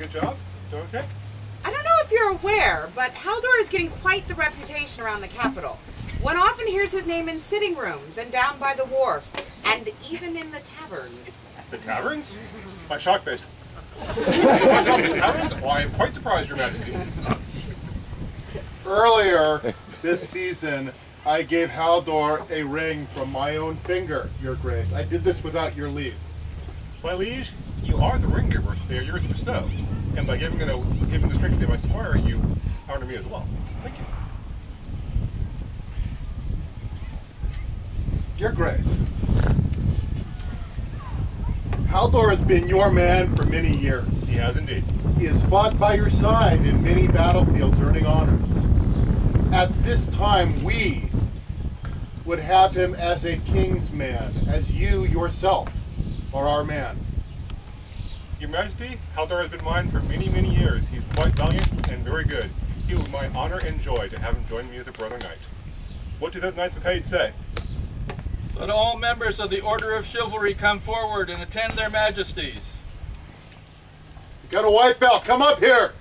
good job? Doing okay? I don't know if you're aware, but Halldorr is getting quite the reputation around the capital. One often hears his name in sitting rooms and down by the wharf, and even in the taverns. The taverns? My shock face. The taverns? Well, I am quite surprised, Your Majesty. Earlier this season, I gave Halldorr a ring from my own finger, Your Grace. I did this without your leave. My liege, you are the ring giver. They are yours to bestow. And by giving this ring to my squire, you honor me as well. Thank you. Your Grace, Halldorr has been your man for many years. He has indeed. He has fought by your side in many battlefields, earning honors. At this time, we would have him as a king's man, as you yourself are our man. Your Majesty, Halldorr has been mine for many, many years. He's quite valiant and very good. He will be my honor and joy to have him join me as a brother knight. What do those knights of Caid say? Let all members of the Order of Chivalry come forward and attend their majesties. You got a white belt, come up here!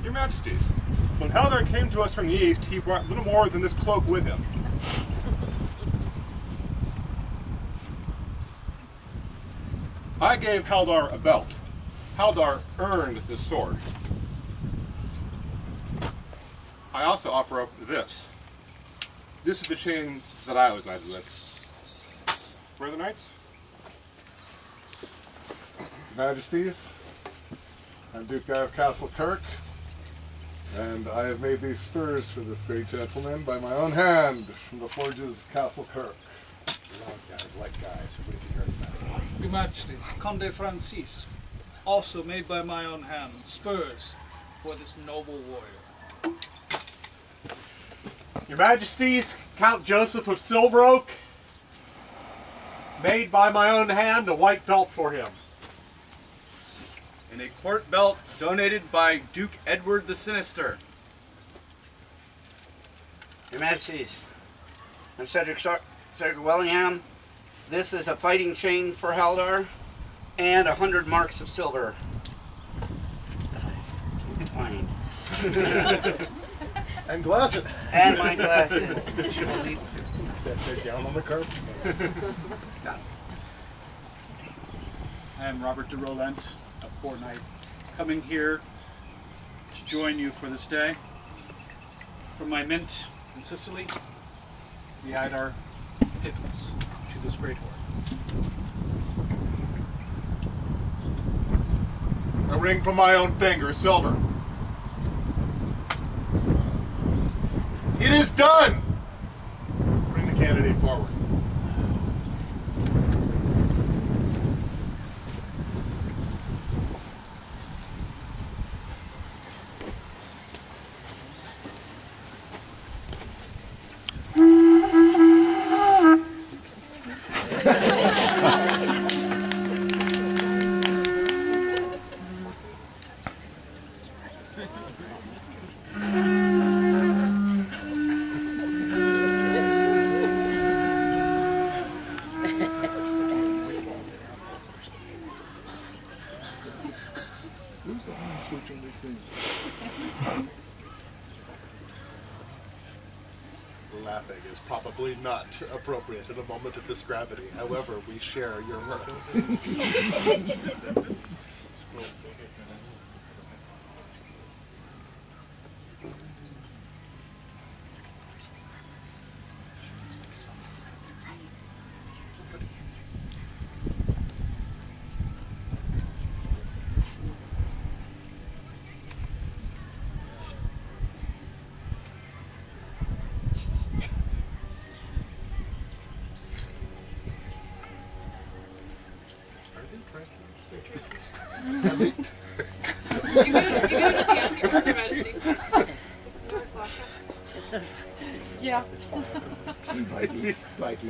Your Majesties, when Halldorr came to us from the east, he brought little more than this cloak with him. I gave Halldorr a belt. Halldorr earned this sword. I also offer up this. This is the chain that I was knighted with. Where are the knights? Majesties, I'm Duke Guy of Castle Kirk, and I have made these spurs for this great gentleman by my own hand from the forges of Castle Kirk. Love guys, like guys. What did you hear about it? Your Majesties, Conde Francis, also made by my own hand, spurs for this noble warrior. Your Majesties, Count Joseph of Silver Oak, made by my own hand, a white belt for him. And a court belt donated by Duke Edward the Sinister. Your Majesties, I'm Cedric Wellingham. This is a fighting chain for Halldorr and 100 marks of silver. Fine. And glasses. And my glasses. They're down on the carpet. I am Robert de Rolent, a poor knight, coming here to join you for this day. From my mint in Sicily, we add our pittance to this great hoard. A ring from my own finger, silver. It is done! Bring the candidate forward. Laughing is probably not appropriate at a moment of this gravity. However, we share your mirth. You get it at the end, Your Majesty. Yeah. It's fine. Vikings.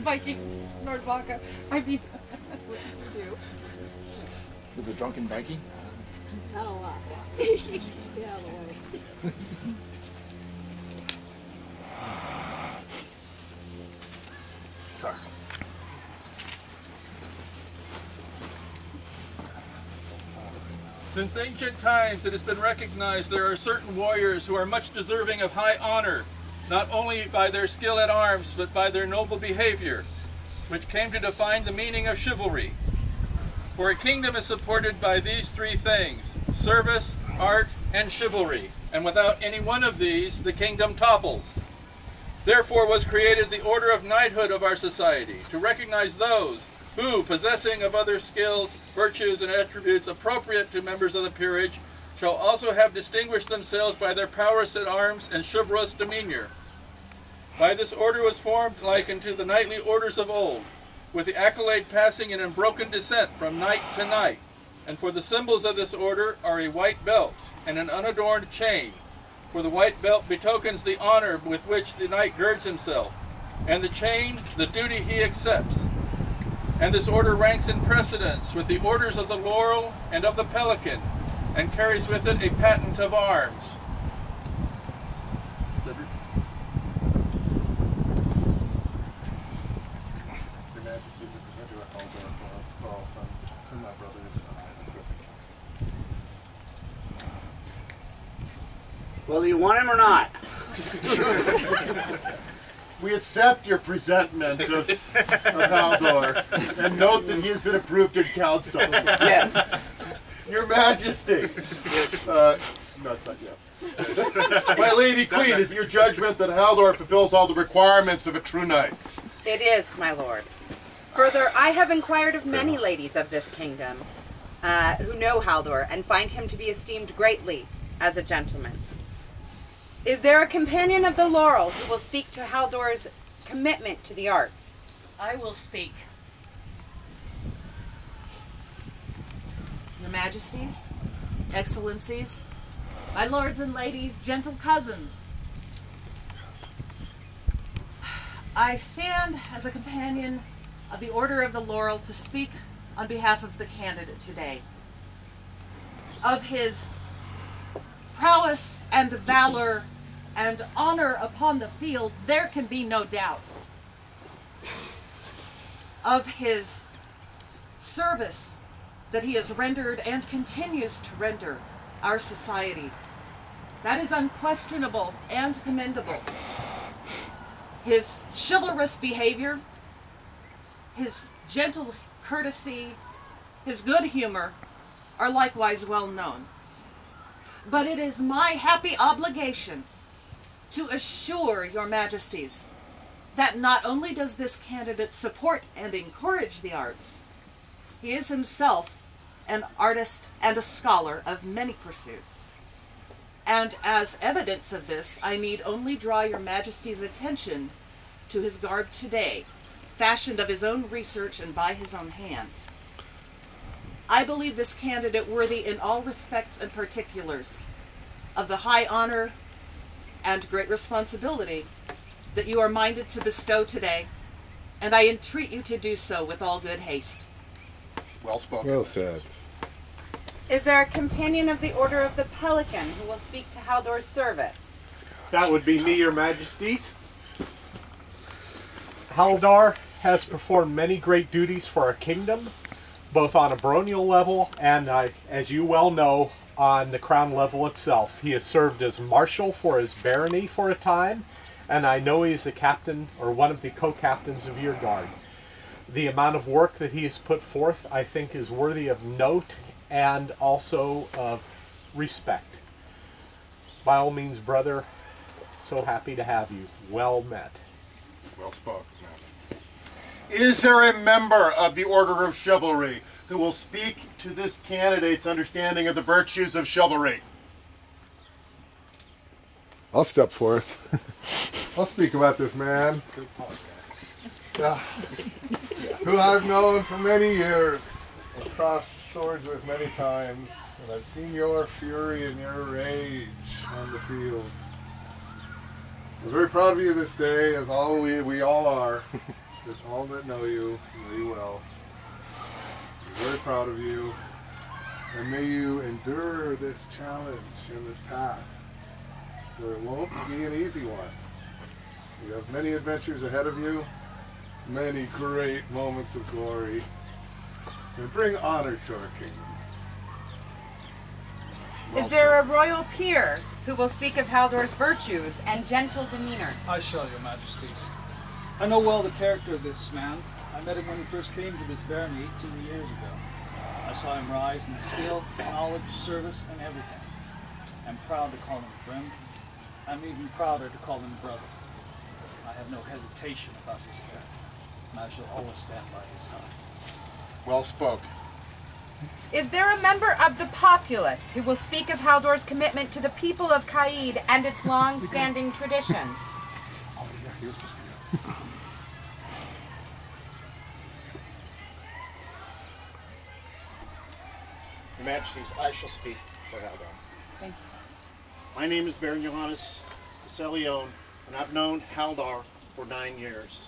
Vikings, Nordbaka. I mean, what do you do? With a drunken Viking? Not a lot. Get out of the way. Sorry. Since ancient times, it has been recognized there are certain warriors who are much deserving of high honor, not only by their skill at arms, but by their noble behavior, which came to define the meaning of chivalry. For a kingdom is supported by these three things: service, art, and chivalry, and without any one of these, the kingdom topples. Therefore was created the order of knighthood of our society, to recognize those who, possessing of other skills, virtues, and attributes appropriate to members of the peerage, shall also have distinguished themselves by their prowess at arms and chivalrous demeanor. By this order was formed like unto the knightly orders of old, with the accolade passing in unbroken descent from knight to knight. And for the symbols of this order are a white belt and an unadorned chain. For the white belt betokens the honor with which the knight girds himself, and the chain the duty he accepts. And this order ranks in precedence with the orders of the laurel and of the pelican, and carries with it a patent of arms. Cedric? Your Majesties, I present you a Halldorr Thorhalsson, and my brothers, and the Griffin Council. Well, do you want him or not? We accept your presentment of Halldorr and note that he has been approved in council. Yes. Your Majesty. No, it's not yet. My Lady Queen, is it your judgment that Halldorr fulfills all the requirements of a true knight? It is, my lord. Further, I have inquired of many ladies of this kingdom who know Halldorr and find him to be esteemed greatly as a gentleman. Is there a companion of the laurel who will speak to Halldorr's commitment to the arts? I will speak. Your Majesties, Excellencies, my lords and ladies, gentle cousins. I stand as a companion of the Order of the Laurel to speak on behalf of the candidate today. Of his prowess and valor and honor upon the field, there can be no doubt. Of his service that he has rendered and continues to render our society, that is unquestionable and commendable. His chivalrous behavior, his gentle courtesy, his good humor are likewise well known. But it is my happy obligation to assure your Majesties that not only does this candidate support and encourage the arts, he is himself an artist and a scholar of many pursuits. And as evidence of this, I need only draw your Majesty's attention to his garb today, fashioned of his own research and by his own hand. I believe this candidate worthy in all respects and particulars of the high honor and great responsibility that you are minded to bestow today, and I entreat you to do so with all good haste. Well spoken. Well said. Is there a companion of the Order of the Pelican who will speak to Halldorr's service? That would be me, your Majesties. Halldorr has performed many great duties for our kingdom, both on a baronial level and, as you well know, on the crown level itself. He has served as marshal for his barony for a time, and I know he's a captain or one of the co-captains of your guard. The amount of work that he has put forth, I think, is worthy of note and also of respect. By all means, brother, so happy to have you. Well met. Well spoken, man. Is there a member of the Order of Chivalry who will speak to this candidate's understanding of the virtues of chivalry? I'll step forth. I'll speak about this man, who I've known for many years, and crossed swords with many times, and I've seen your fury and your rage on the field. I'm very proud of you this day, as all we all are. All that know you well. I'm very proud of you. And may you endure this challenge and this path, where it won't be an easy one. You have many adventures ahead of you, many great moments of glory, and bring honor to our kingdom. Is there a royal peer who will speak of Halldor's virtues and gentle demeanor? I shall, your majesties. I know well the character of this man. I met him when he first came to this barony 18 years ago. I saw him rise in skill, knowledge, service, and everything. I'm proud to call him friend. I'm even prouder to call him brother. I have no hesitation about his character, and I shall always stand by his side. Well spoke. Is there a member of the populace who will speak of Halldor's commitment to the people of Caid and its long-standing traditions? Oh, yeah, he was supposed to be there. Your Majesties, I shall speak for Halldorr. Thank you. My name is Baron Johannes Leon, and I've known Halldorr for 9 years.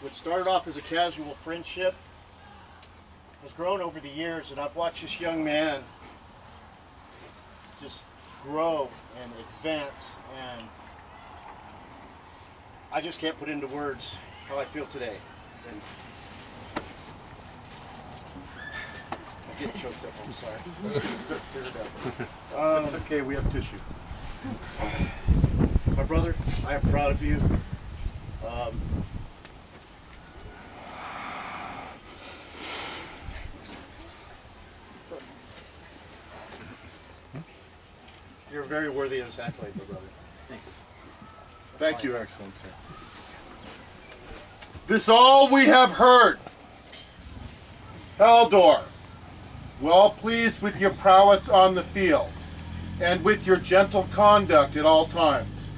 What started off as a casual friendship has grown over the years, and I've watched this young man just grow and advance, and I just can't put into words how I feel today. And I'm getting choked up, I'm sorry. It's okay, we have tissue. My brother, I am proud of you. You're very worthy of this accolade, my brother. Thank you. Thank you, Excellency. This all we have heard. Halldorr, well pleased with your prowess on the field, and with your gentle conduct at all times,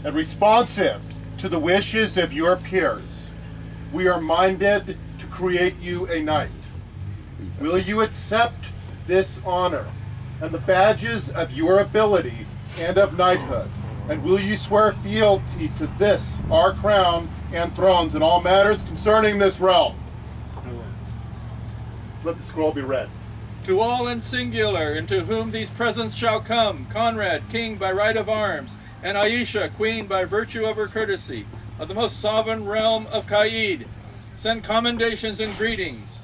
and responsive to the wishes of your peers, we are minded to create you a knight. Will you accept this honor and the badges of your ability and of knighthood? And will you swear fealty to this, our crown and thrones, in all matters concerning this realm? Let the scroll be read. To all and singular, into whom these presents shall come, Conrad, king by right of arms, and Aisha, queen by virtue of her courtesy, of the most sovereign realm of Caid, send commendations and greetings.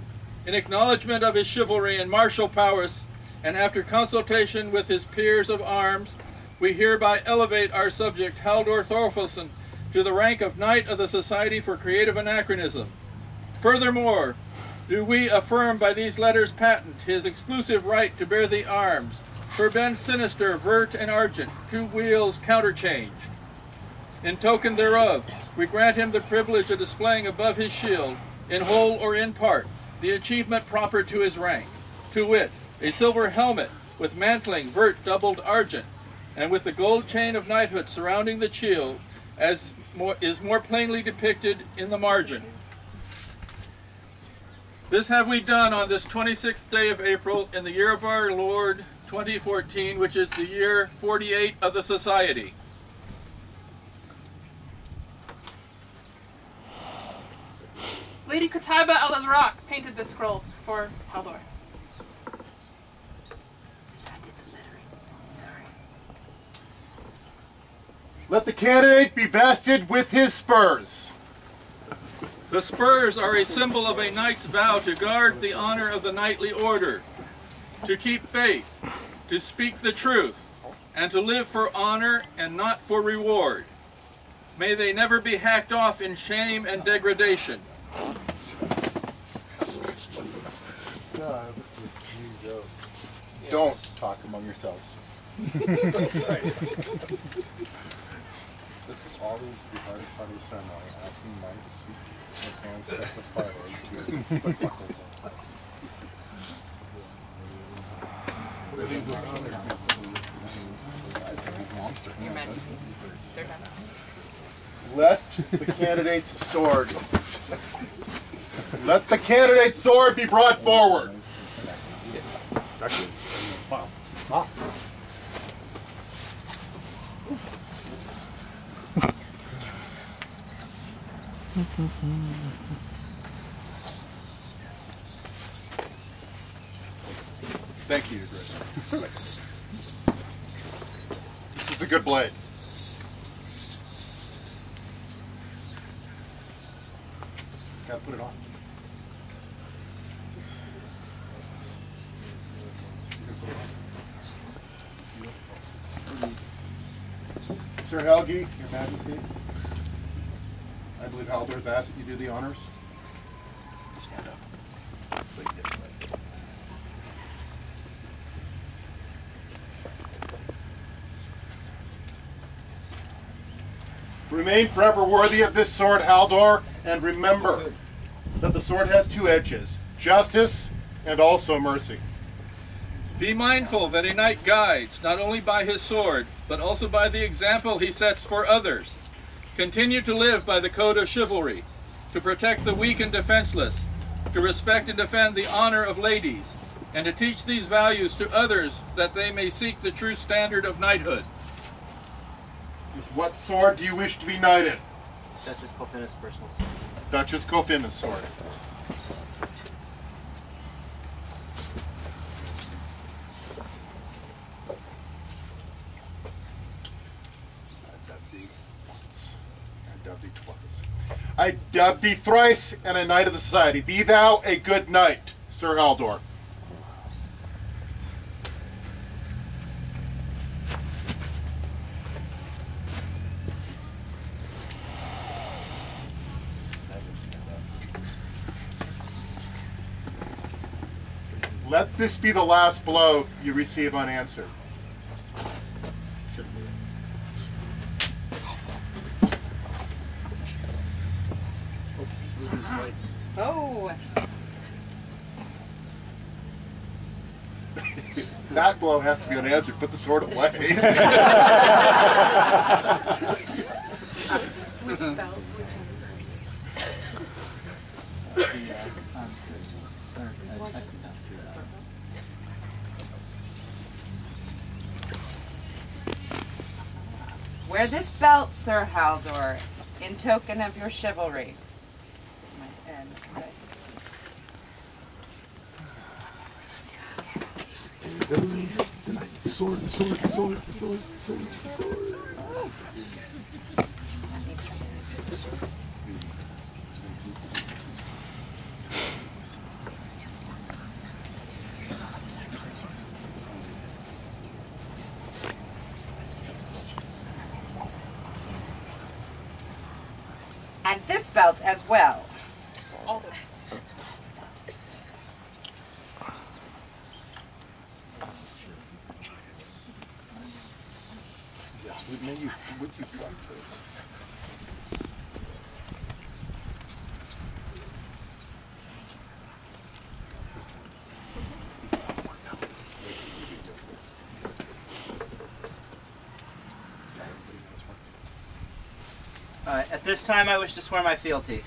In acknowledgement of his chivalry and martial prowess, and after consultation with his peers of arms, we hereby elevate our subject Halldorr Thorhalsson to the rank of Knight of the Society for Creative Anachronism. Furthermore, do we affirm by these letters patent his exclusive right to bear the arms, for Ben Sinister, Vert, and Argent, 2 wheels counterchanged. In token thereof, we grant him the privilege of displaying above his shield, in whole or in part, the achievement proper to his rank, to wit, a silver helmet with mantling Vert doubled Argent, and with the gold chain of knighthood surrounding the shield, as is more plainly depicted in the margin. This have we done on this 26th day of April in the year of our Lord 2014, which is the year 48 of the Society. Lady Kutaiba El-Azraq painted this scroll for Halldorr. Let the candidate be vested with his spurs. The spurs are a symbol of a knight's vow to guard the honor of the knightly order, to keep faith, to speak the truth, and to live for honor and not for reward. May they never be hacked off in shame and degradation. Don't talk among yourselves. This is always the hardest part of the ceremony, asking knights their hands testify to put buckles on. What are these monster Your hands? Majesty. They're done. Let the candidate's sword. Let the candidate's sword be brought forward. Wow. Thank you, Grit. This is a good blade. Gotta put it on. Sir Helgi, Your Majesty, I believe Halldor's asked that you do the honors. Stand up. Remain forever worthy of this sword, Halldorr, and remember that the sword has two edges, justice and also mercy. Be mindful that a knight guides, not only by his sword, but also by the example he sets for others. Continue to live by the code of chivalry, to protect the weak and defenseless, to respect and defend the honor of ladies, and to teach these values to others that they may seek the true standard of knighthood. With what sword do you wish to be knighted? Duchess Coffinus' personal sword. Duchess Coffinus' sword. I dubbed thee twice. I dubbed thee thrice, and a knight of the society. Be thou a good knight, Sir Halldorr. Let this be the last blow you receive unanswered. Oh. That blow has to be unanswered. Put the sword away. Wear this belt, Sir Halldorr, in token of your chivalry. Here's my end, right? Sword. And this belt as well. Yes, would you come, please? At this time, I wish to swear my fealty.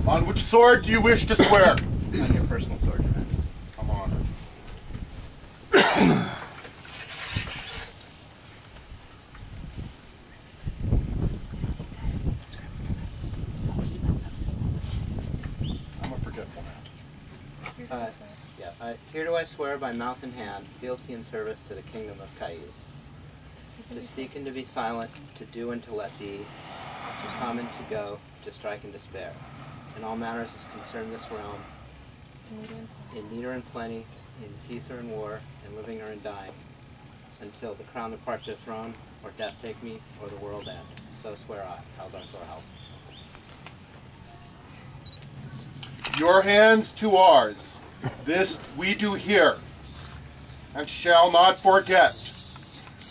On which sword do you wish to swear? On your personal sword, Your Majesty. Come on. I'm a forgetful man. Here do I swear by mouth and hand, fealty and service to the kingdom of Caid. To speak and to be silent, to do and to let be, to come and to go, to strike and despair. In all matters as concern this realm, in need or in plenty, in peace or in war, in living or in dying, until the crown depart the throne, or death take me, or the world end. So swear I, Halldorr Thorhalsson. Your hands to ours. This we do here, and shall not forget,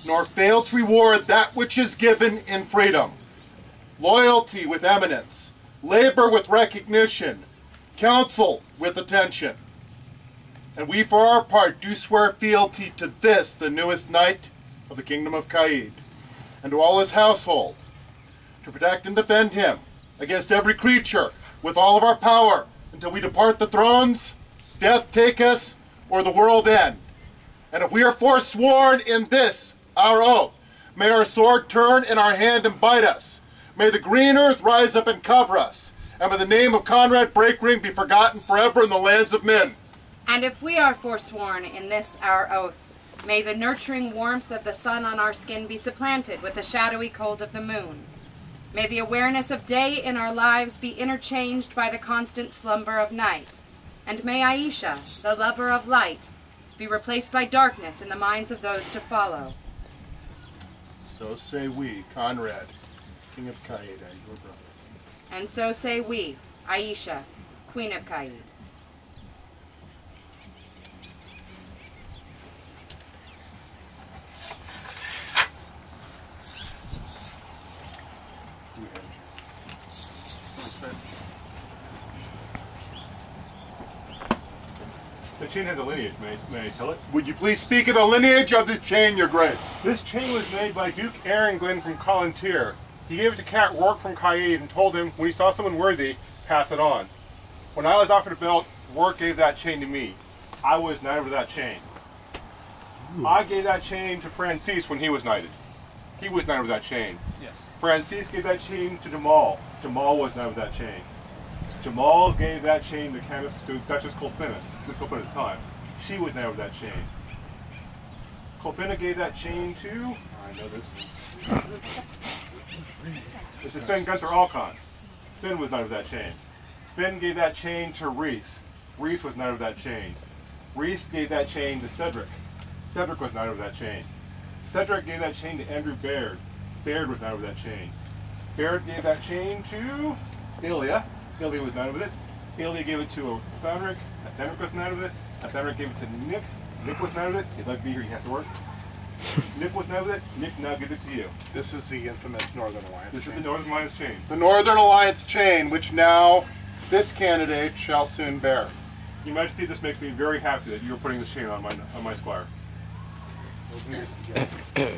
nor fail to reward that which is given in freedom. Loyalty with eminence, labor with recognition, counsel with attention. And we for our part do swear fealty to this, the newest knight of the kingdom of Caid, and to all his household, to protect and defend him against every creature with all of our power, until we depart the thrones, death take us, or the world end. And if we are forsworn in this, our oath, may our sword turn in our hand and bite us. May the green earth rise up and cover us, and may the name of Conrad Breakring be forgotten forever in the lands of men. And if we are forsworn in this our oath, may the nurturing warmth of the sun on our skin be supplanted with the shadowy cold of the moon. May the awareness of day in our lives be interchanged by the constant slumber of night. And may Aisha, the lover of light, be replaced by darkness in the minds of those to follow. So say we, Conrad, King of Caid, and your brother. And so say we, Aisha, Queen of Caid. The chain has a lineage, may I tell it? Would you please speak of the lineage of this chain, your grace? This chain was made by Duke Arenglen from Collintier. He gave it to Count Rourke from Caid and told him, when he saw someone worthy, pass it on. When I was offered a belt, Rourke gave that chain to me. I was knighted with that chain. I gave that chain to Francis when he was knighted. He was knighted with that chain. Yes. Francis gave that chain to Jamal. Jamal was knighted with that chain. Jamal gave that chain to Duchess Colfinna. This Colfinna at the time. She was knighted with that chain. Colfinna gave that chain to, I know this. It's to Sven Gunther Alcon. Sven was knighted with that chain. Sven gave that chain to Reese. Reese was knighted with that chain. Reese gave that chain to Cedric. Cedric was knighted with that chain. Cedric gave that chain to Andrew Baird. Baird was knighted with that chain. Baird gave that chain to Ilya. Ilya was knighted with it. Ilya gave it to Athenric. Athenric was knighted with it. Athenric gave it to Nick. Nick was knighted with it. He'd like to be here, you have to work. Nick was knighted with it. Nick now gives it to you. This is the infamous Northern Alliance This chain. is the Northern Alliance chain. The Northern Alliance chain, which now this candidate shall soon bear. Your Majesty, this makes me very happy that you are putting this chain on my squire. We'll do this together.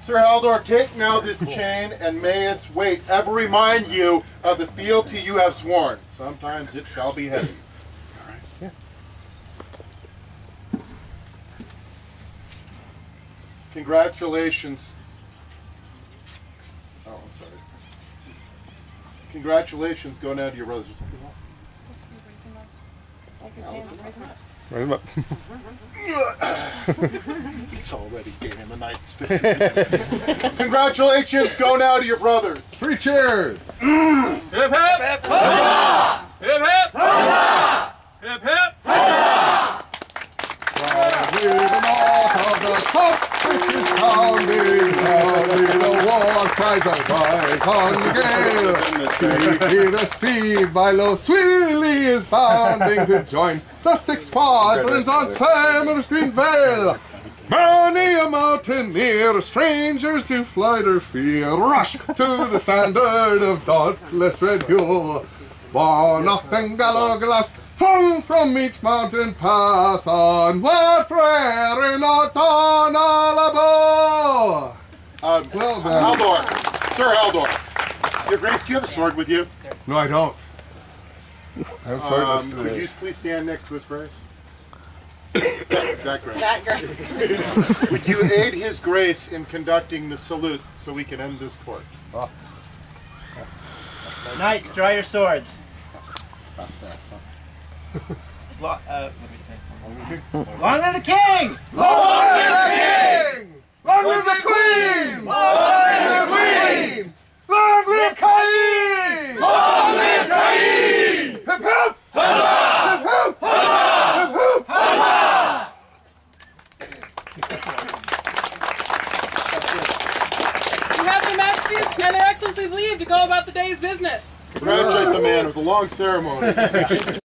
Sir Halldorr, take now this chain, and may its weight ever remind you of the fealty you have sworn. Sometimes it shall be heavy. All right. Yeah. Congratulations. Oh, I'm sorry. Congratulations go now to your brothers. Raise him up. He's already gaining the knight's Congratulations go now to your brothers. 3 cheers. Hip hip! Huzzah! Hip hip! Huzzah! Hip hip! Huzzah! Proudly the north of the south, which is pounding, proudly the war cries arise on the gale. Speaky the steed by low Swilly is bounding to join the thick squad that is on Salmon's green vale. Many a mountaineer, strangers to flight or fear, rush to the standard of dauntless red hue. Born of Bengaloglas, from each mountain pass on, what frere not on Alabo. Well done. Halldorr, Sir Halldorr, your grace, do you have a sword with you? No, I don't. I'm sorry. Could you please stand next to his grace? That grace. That grace. Would you aid his grace in conducting the salute so we can end this court? Oh. Knights, draw your swords. What do we say? Long live the king! Long live the king! Long live the queen! Long live the queen! Long live Caid! Long live Caid! Hip hip! Huzzah! Hip hip! Huzzah! Hip hip! Huzzah! You have your majesties and their excellencies leave to go about the day's business. Congratulate the man. It was a long ceremony.